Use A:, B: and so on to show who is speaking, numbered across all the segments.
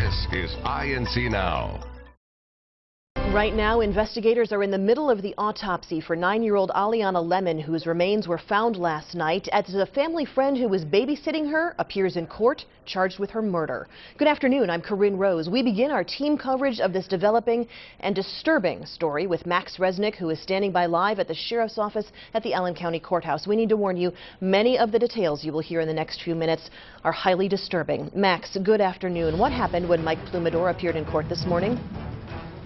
A: This is INC Now.
B: Right now, investigators are in the middle of the autopsy for 9-year-old Aliana Lemon, whose remains were found last night, as a family friend who was babysitting her appears in court, charged with her murder. Good afternoon, I'm Corinne Rose. We begin our team coverage of this developing and disturbing story with Max Resnick, who is standing by live at the Sheriff's Office at the Allen County Courthouse. We need to warn you, many of the details you will hear in the next few minutes are highly disturbing. Max, good afternoon. What happened when Mike Plumadore appeared in court this morning?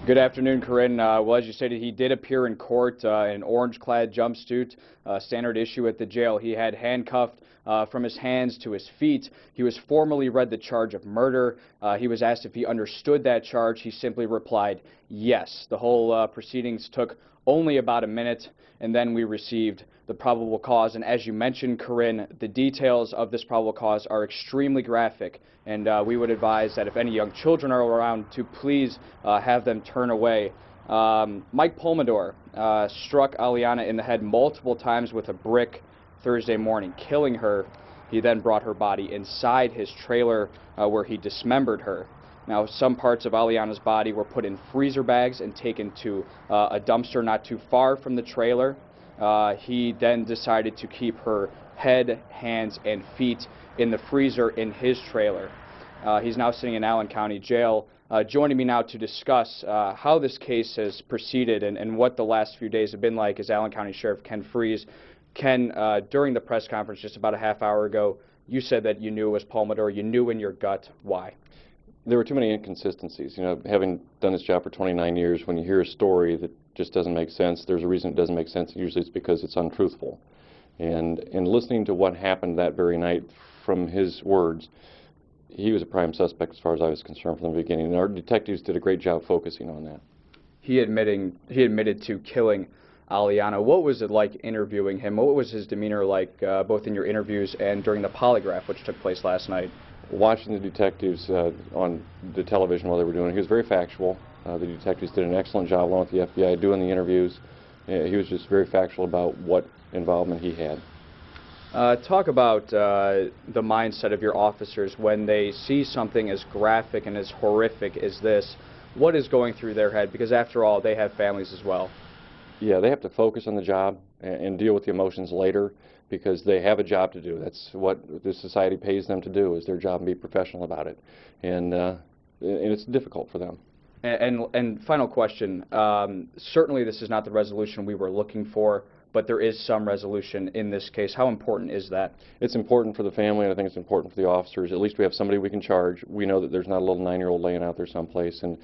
C: Good afternoon, Corinne. Well, as you stated, he did appear in court in an orange-clad jumpsuit, standard issue at the jail. He had handcuffed from his hands to his feet. He was formally read the charge of murder. He was asked if he understood that charge. He simply replied, yes. The whole proceedings took only about a minute, and then we received the probable cause. And as you mentioned, Corinne, the details of this probable cause are extremely graphic, and we would advise that if any young children are around to please have them turn away. Mike Plumadore struck Aliana in the head multiple times with a brick Thursday morning, killing her. He then brought her body inside his trailer where he dismembered her. Now, some parts of Aliana's body were put in freezer bags and taken to a dumpster not too far from the trailer. He then decided to keep her head, hands, and feet in the freezer in his trailer. He's now sitting in Allen County Jail. Joining me now to discuss how this case has proceeded and what the last few days have been like is Allen County Sheriff Ken Freeze. Ken, during the press conference just about a half hour ago, you said that you knew it was Plumadore. You knew in your gut. Why?
D: There were too many inconsistencies. You know, having done this job for 29 years, when you hear a story that just doesn't make sense, there's a reason it doesn't make sense. Usually it's because it's untruthful. And in listening to what happened that very night from his words, he was a prime suspect as far as I was concerned from the beginning. And our detectives did a great job focusing on that.
C: He admitted to killing Aliana. What was it like interviewing him? What was his demeanor like both in your interviews and during the polygraph, which took place last night?
D: Watching the detectives on the television while they were doing it, he was very factual. The detectives did an excellent job along with the FBI doing the interviews. He was just very factual about what involvement he had.
C: Talk about the mindset of your officers when they see something as graphic and as horrific as this. What is going through their head? Because after all, they have families as well.
D: Yeah, they have to focus on the job and deal with the emotions later, because they have a job to do. That's what this society pays them to do, is their job, and be professional about it. And it's difficult for them.
C: And final question, certainly this is not the resolution we were looking for, but there is some resolution in this case. How important is that?
D: It's important for the family, and I think it's important for the officers. At least we have somebody we can charge. We know that there's not a little 9-year-old laying out there someplace, and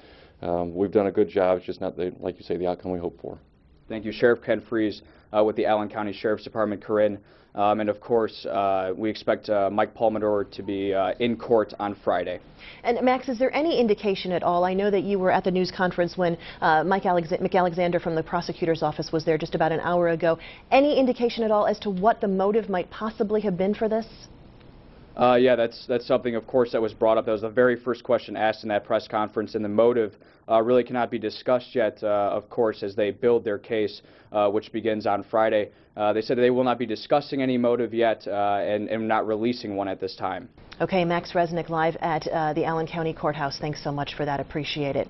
D: we've done a good job. It's just not, like you say, the outcome we hope for.
C: Thank you. Sheriff Ken Freeze with the Allen County Sheriff's Department, Corinne. And of course, we expect Mike Plumadore to be in court on Friday.
B: And Max, is there any indication at all? I know that you were at the news conference when Mick Alexander from the prosecutor's office was there just about an hour ago. Any indication at all as to what the motive might possibly have been for this?
C: Yeah, that's something, of course, that was brought up. That was the very first question asked in that press conference, and the motive really cannot be discussed yet, of course, as they build their case, which begins on Friday. They said they will not be discussing any motive yet and not releasing one at this time.
B: Okay, Max Resnick live at the Allen County Courthouse. Thanks so much for that. Appreciate it.